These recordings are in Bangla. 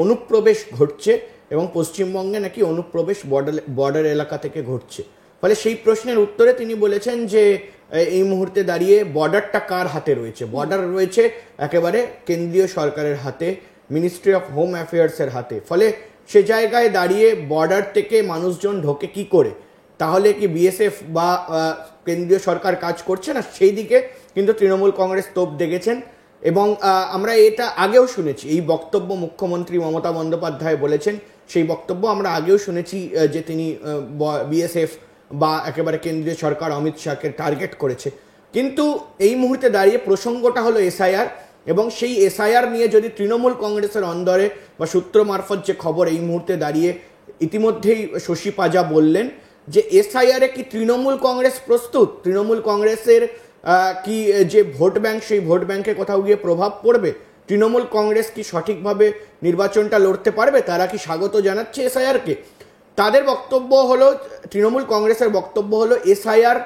অনুপ্রবেশ ঘটছে এবং পশ্চিমবঙ্গে নাকি অনুপ্রবেশ বর্ডার এলাকা থেকে ঘটছে। ফলে সেই প্রশ্নের উত্তরে তিনি বলেছেন যে এই মুহূর্তে দাঁড়িয়ে বর্ডারটা কার হাতে রয়েছে? বর্ডার রয়েছে একেবারে কেন্দ্রীয় সরকারের হাতে, মিনিস্ট্রি অফ হোম অ্যাফেয়ার্সের হাতে। ফলে সে জায়গায় দাঁড়িয়ে বর্ডার থেকে মানুষজন ঢোকে কি করে? তাহলে কি বিএসএফ বা কেন্দ্রীয় সরকার কাজ করছে না? সেই দিকে কিন্তু তৃণমূল কংগ্রেস তোপ দেখেছেন। এবং আমরা এটা আগেও শুনেছি, এই বক্তব্য মুখ্যমন্ত্রী মমতা বন্দ্যোপাধ্যায় বলেছেন, সেই বক্তব্য আমরা আগেও শুনেছি যে তিনি বিএসএফ বা একেবারে কেন্দ্রীয় সরকার অমিত শাহকে টার্গেট করেছে। কিন্তু এই মুহূর্তে দাঁড়িয়ে প্রসঙ্গটা হলো এসআইআর, এবং সেই এসআইআর নিয়ে যদি তৃণমূল কংগ্রেসের অন্দরে বা সূত্র মারফত যে খবর এই মুহূর্তে দাঁড়িয়ে ইতিমধ্যেই শশী পাজা বললেন যে এসআইআরে কি তৃণমূল কংগ্রেস প্রস্তুত? তৃণমূল কংগ্রেসের কি যে ভোট ব্যাংক, সেই ভোট ব্যাংকে কোথাও গিয়ে প্রভাব পড়বে? তৃণমূল কংগ্রেস কি সঠিকভাবে নির্বাচনটা লড়তে পারবে? তারা কি স্বাগত জানাচ্ছে এসআইআরকে? তাদের বক্তব্য হলো, তৃণমূল কংগ্রেসের বক্তব্য হলো এসআইআর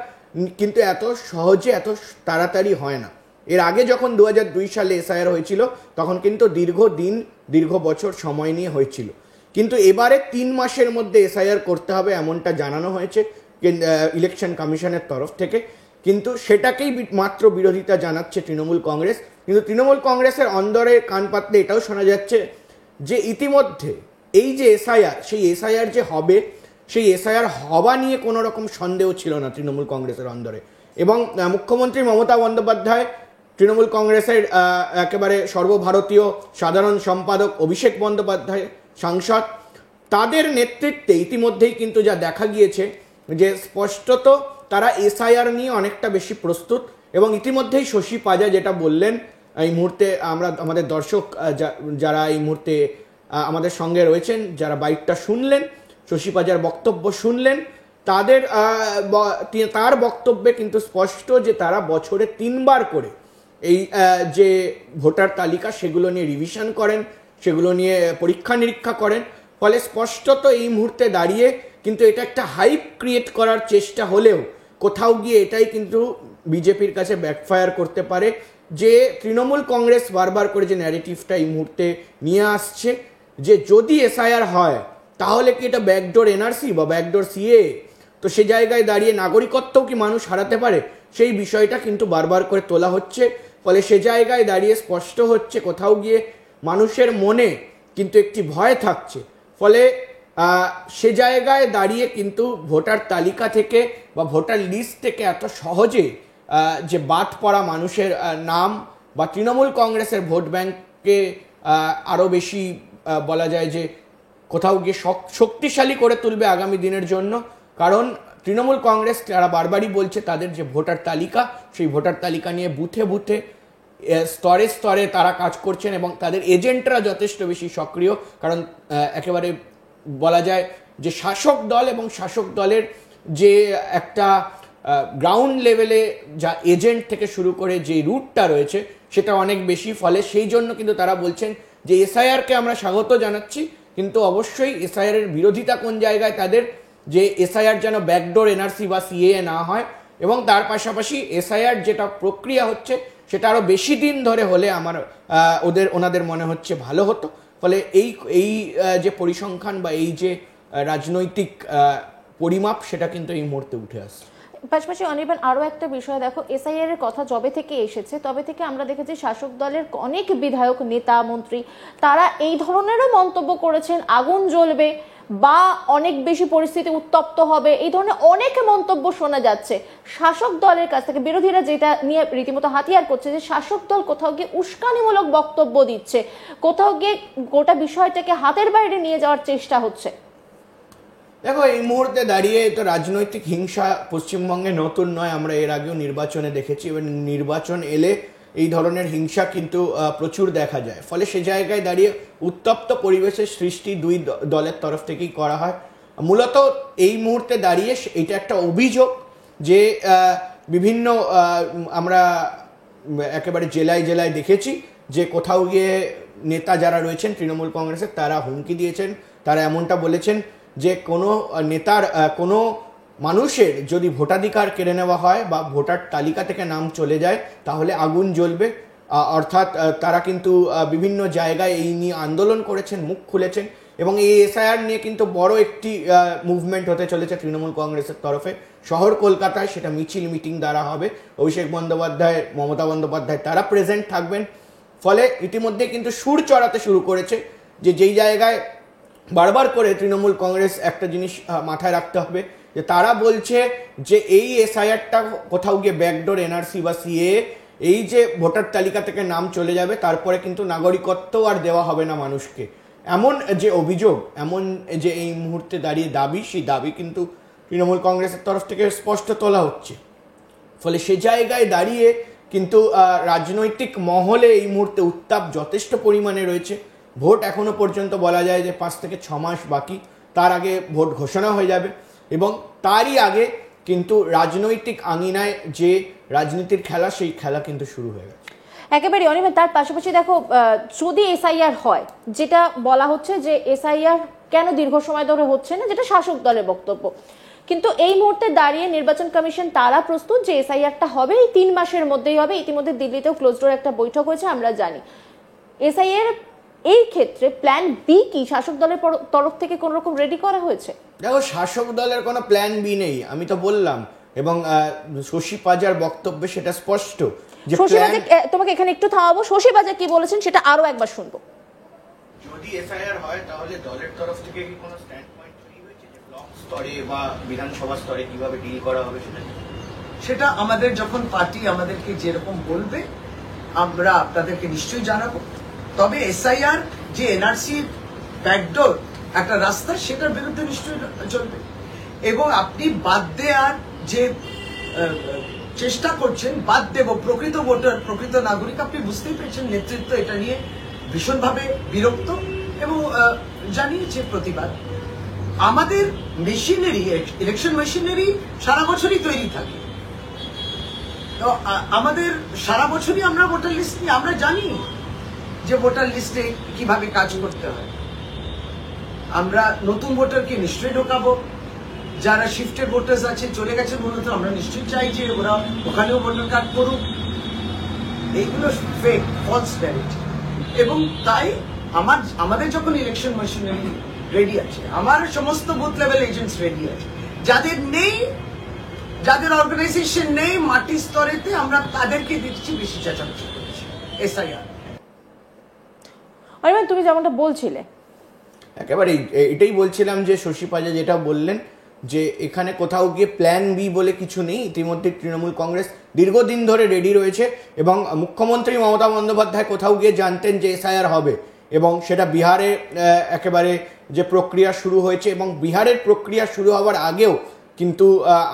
কিন্তু এত সহজে এত তাড়াতাড়ি হয় না। এর আগে যখন 2002 সালে এসআইআর হয়েছিল তখন কিন্তু দীর্ঘ বছর সময় নিয়ে হয়েছিল। কিন্তু এবারে 3 মাসের মধ্যে এসআইআর করতে হবে এমনটা জানানো হয়েছে ইলেকশন কমিশনের তরফ থেকে। কিন্তু সেটাকেই মাত্র বিরোধিতা জানাচ্ছে তৃণমূল কংগ্রেস। কিন্তু তৃণমূল কংগ্রেসের অন্দরে কান পাতলে এটাও শোনা যাচ্ছে যে ইতিমধ্যে এই যে এসআইআর, সেই এসআইআর যে হবে, সেই এসআইআর হওয়া নিয়ে কোনো রকম সন্দেহ ছিল না তৃণমূল কংগ্রেসের অন্দরে। এবং মুখ্যমন্ত্রী মমতা বন্দ্যোপাধ্যায়, তৃণমূল কংগ্রেসের একেবারে সর্বভারতীয় সাধারণ সম্পাদক অভিষেক বন্দ্যোপাধ্যায় সাংসদ, তাদের নেতৃত্বে ইতিমধ্যেই কিন্তু যা দেখা গিয়েছে যে স্পষ্টত তারা এসআইআর নিয়ে অনেকটা বেশি প্রস্তুত। এবং ইতিমধ্যেই শশী পাজা যেটা বললেন, এই মুহূর্তে আমরা আমাদের দর্শক যারা এই মুহূর্তে আমাদের সঙ্গে রয়েছেন, যারা বাইকটা শুনলেন, শশী পাজার বক্তব্য শুনলেন, তার বক্তব্যে কিন্তু স্পষ্ট যে তারা বছরে 3 বার করে এই যে ভোটার তালিকা সেগুলো নিয়ে রিভিশন করেন, সেগুলো নিয়ে পরীক্ষা নিরীক্ষা করেন। ফলে স্পষ্টত এই মুহূর্তে দাঁড়িয়ে কিন্তু এটা একটা হাইপ ক্রিয়েট করার চেষ্টা হলেও কোথাও গিয়ে এটাই কিন্তু বিজেপির কাছে ব্যাকফায়ার করতে পারে। যে তৃণমূল কংগ্রেস বারবার করে যে ন্যারেটিভটা এই মুহূর্তে নিয়ে আসছে যে যদি এসআইআর হয় তাহলে কি এটা ব্যাকডোর এনআরসি বা ব্যাকডোর সিএ, তো সে জায়গায় দাঁড়িয়ে নাগরিকত্বও কি মানুষ হারাতে পারে, সেই বিষয়টা কিন্তু বারবার করে তোলা হচ্ছে। ফলে সে জায়গায় দাঁড়িয়ে স্পষ্ট হচ্ছে কোথাও গিয়ে মানুষের মনে কিন্তু একটি ভয় থাকছে। ফলে সে জায়গায় দাঁড়িয়ে কিন্তু ভোটার তালিকা থেকে বা ভোটার লিস্ট থেকে এত সহজে যে বাদ পড়া মানুষের নাম বা তৃণমূল কংগ্রেসের ভোট ব্যাংককে আরও বেশি বলা যায় যে কোথাও গিয়ে শক্তিশালী করে তুলবে আগামী দিনের জন্য। কারণ তৃণমূল কংগ্রেস তারা বারবারই বলছে তাদের যে ভোটার তালিকা, সেই ভোটার তালিকা নিয়ে বুথে বুথে স্তরে স্তরে তারা কাজ করছেন এবং তাদের এজেন্টরা যথেষ্ট বেশি সক্রিয়। কারণ একেবারে বলা যায় যে শাসক দল এবং শাসক দলের যে একটা গ্রাউন্ড লেভেলে যা এজেন্ট থেকে শুরু করে যে রুটটা রয়েছে সেটা অনেক বেশি। ফলে সেই জন্য কিন্তু তারা বলছেন যে এসআইআরকে আমরা স্বাগত জানাচ্ছি, কিন্তু অবশ্যই এসআইআর এর বিরোধিতা কোন জায়গায় তাদের, যে এসআইআর যেন ব্যাকডোর এনআরসি বা সিএএ না হয়, এবং তার পাশাপাশি এসআইআর যেটা প্রক্রিয়া হচ্ছে সেটা আরও বেশি দিন ধরে হলে ওনাদের মনে হচ্ছে ভালো হতো। ফলে এই যে পরিসংখ্যান বা এই যে রাজনৈতিক পরিমাপ সেটা কিন্তু এই মুহূর্তে উঠে আসছে। পাশাপাশি অনির্বাণ, আরও একটা বিষয় দেখো, এসআইআর এর কথা যবে থেকে এসেছে তবে থেকে আমরা দেখেছি শাসক দলের অনেক বিধায়ক, নেতা, মন্ত্রী তারা এই ধরনেরও মন্তব্য করেছেন, আগুন জ্বলবে বা অনেক বেশি পরিস্থিতি উত্তপ্ত হবে, এই ধরনের অনেক মন্তব্য শোনা যাচ্ছে শাসক দলের কাছ থেকে। বিরোধীরা যেটা নিয়ে রীতিমতো হাতিয়ার করছে যে শাসক দল কোথাও গিয়ে উস্কানিমূলক বক্তব্য দিচ্ছে, কোথাও গিয়ে গোটা বিষয়টাকে হাতের বাইরে নিয়ে যাওয়ার চেষ্টা হচ্ছে। দেখো, এই মুহূর্তে দাঁড়িয়ে তো রাজনৈতিক হিংসা পশ্চিমবঙ্গে নতুন নয়, আমরা এর আগেও নির্বাচনে দেখেছি এবং নির্বাচন এলে এই ধরনের হিংসা কিন্তু প্রচুর দেখা যায়। ফলে সে জায়গায় দাঁড়িয়ে উত্তপ্ত পরিবেশের সৃষ্টি দুই দলের তরফ থেকেই করা হয়। মূলত এই মুহূর্তে দাঁড়িয়ে এটা একটা অভিযোগ যে বিভিন্ন আমরা একেবারে জেলায় জেলায় দেখেছি যে কোথাও গিয়ে নেতা যারা রয়েছেন তৃণমূল কংগ্রেসের তারা হুমকি দিয়েছেন, তারা এমনটা বলেছেন যে কোনো নেতার কোনো মানুষের যদি ভোটাধিকার কেড়ে নেওয়া হয় বা ভোটার তালিকা থেকে নাম চলে যায় তাহলে আগুন জ্বলবে। অর্থাৎ তারা কিন্তু বিভিন্ন জায়গায় এই নিয়ে আন্দোলন করেছেন, মুখ খুলেছেন, এবং এই এসআইআর নিয়ে কিন্তু বড় একটি মুভমেন্ট হতে চলেছে তৃণমূল কংগ্রেসের তরফে। শহর কলকাতায় সেটা মিছিল মিটিং দ্বারা হবে। অভিষেক বন্দ্যোপাধ্যায়, মমতা বন্দ্যোপাধ্যায় তারা প্রেজেন্ট থাকবেন। ফলে ইতিমধ্যে কিন্তু সুর চড়াতে শুরু করেছে যে যেই জায়গায় বারবার করে তৃণমূল কংগ্রেস একটা জিনিস মাথায় রাখতে হবে, যে তারা বলছে যে এই এসআইআরটা কোথাও গিয়ে ব্যাকডোর এনআরসি বা সিএ, এই যে ভোটার তালিকা থেকে নাম চলে যাবে, তারপরে কিন্তু নাগরিকত্ব আর দেওয়া হবে না মানুষকে, এমন যে অভিযোগ, এমন যে এই মুহূর্তে দাঁড়িয়ে দাবি, সেই দাবি কিন্তু তৃণমূল কংগ্রেসের তরফ থেকে স্পষ্ট তোলা হচ্ছে। ফলে সে জায়গায় দাঁড়িয়ে কিন্তু রাজনৈতিক মহলে এই মুহূর্তে উত্তাপ যথেষ্ট পরিমাণে রয়েছে। ভোট এখনো পর্যন্ত বলা যায় যে 5 থেকে 6 মাস বাকি, তার আগে ভোট ঘোষণা হয়ে যাবে, এবং তারই আগে কিন্তু রাজনৈতিক আঙিনায় যে রাজনীতির খেলা, সেই খেলা কিন্তু শুরু হয়ে গেছে। একেবারে অনিমেষ, তার পাশাপাশি দেখো, যদি এসআইআর হয়, যেটা বলা হচ্ছে যে এসআইআর কেন দীর্ঘ সময় ধরে হচ্ছে না, যেটা শাসক দলের বক্তব্য, কিন্তু এই মুহূর্তে দাঁড়িয়ে নির্বাচন কমিশন তারা প্রস্তুত যে এসআইআরটা হবে এই 3 মাসের মধ্যেই হবে। ইতিমধ্যে দিল্লিতেও ক্লোজ ডোর একটা বৈঠক হয়েছে, আমরা জানি। এসআইআর এই ক্ষেত্রে প্ল্যান বি কি শাসক দলের তরফ থেকে কোন রকম রেডি করা হয়েছে? দেখো, শাসক দলের কোনো প্ল্যান বি নেই, আমি তো বললাম, এবং শশী পাজার বক্তব্যে সেটা স্পষ্ট যে তোমাকে এখানে একটু থামাবো। শশী পাজা কি বলেছেন সেটা আরো একবার শুনবো। যদি এসআইআর হয় তাহলে দলের তরফ থেকে কি কোনো স্ট্যান্ড পয়েন্ট তৈরি হয়েছে যে ব্লক স্তরে বা বিধানসভা স্তরে কিভাবে ডিল করা হবে সেটা আমাদের যখন পার্টি আমাদেরকে যেরকম বলবে আমরা আপনাদেরকে নিশ্চয়ই জানাবো। তবে এসআইআর যে এনআরসি ব্যাকডোর একটা রাস্তা, সেটার বিরুদ্ধে নিশ্চয়ই চলবে। এবং আপনি বাদ দেওয়ার যে চেষ্টা করছেন, বাদ দেব প্রকৃত ভোটার, প্রকৃত নাগরিক, আপনি বুঝতেই পেরেছেন নেতৃত্ব এটা নিয়ে ভীষণভাবে বিরক্ত এবং জানিয়েছে প্রতিবাদ। আমাদের মেশিনারি, ইলেকশন মেশিনারি সারা বছরই তৈরি থাকে, তো আমাদের সারা বছরই আমরা ভোটার লিস্ট নিয়ে আমরা জানি যে ভোটার লিস্টে কিভাবে কাজ করতে হয়। আমরা নতুন ভোটারকে নিশ্চয়ই ঢোকাবো, যারা শিফটেড ভোটার্স আছে, চলে গেছে মূলত, আমরা নিশ্চয়ই চাই যে ওরা ওখানেও ভোটার কার্ড করুক। এইগুলো ফেক, ফলস ন্যারেটিভ। এবং তাই আমাদের যখন ইলেকশন মেশিনারি রেডি আছে, আমার সমস্ত বুথ লেভেল এজেন্টস রেডি আছে, যাদের নেই, যাদের অর্গানাইজেশন নেই মাটি স্তরেতে, আমরা তাদেরকে দিচ্ছি বেশি চেঁচামেচি করছি এসআইআর। তুমি যেমনটা বলছিলে, একেবারে এটাই বলছিলাম যে শশী পাজা যেটা বললেন যে এখানে কোথাও গিয়ে প্ল্যান বি বলে কিছু নেই। ইতিমধ্যে তৃণমূল কংগ্রেস দীর্ঘদিন ধরে রেডি রয়েছে, এবং মুখ্যমন্ত্রী মমতা বন্দ্যোপাধ্যায় কোথাও গিয়ে জানতেন যে এসআইআর হবে, এবং সেটা বিহারে একেবারে যে প্রক্রিয়া শুরু হয়েছে, এবং বিহারের প্রক্রিয়া শুরু হওয়ার আগেও কিন্তু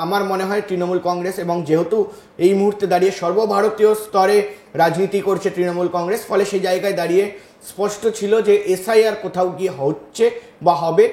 আমার মনে হয় তৃণমূল কংগ্রেস, এবং যেহেতু এই মুহূর্তে দাঁড়িয়ে সর্বভারতীয় স্তরে রাজনীতি করছে তৃণমূল কংগ্রেস, ফলে সেই জায়গায় দাঁড়িয়ে স্পষ্ট ছিল যে এসআইআর কোথাও গিয়ে হচ্ছে বা হবে।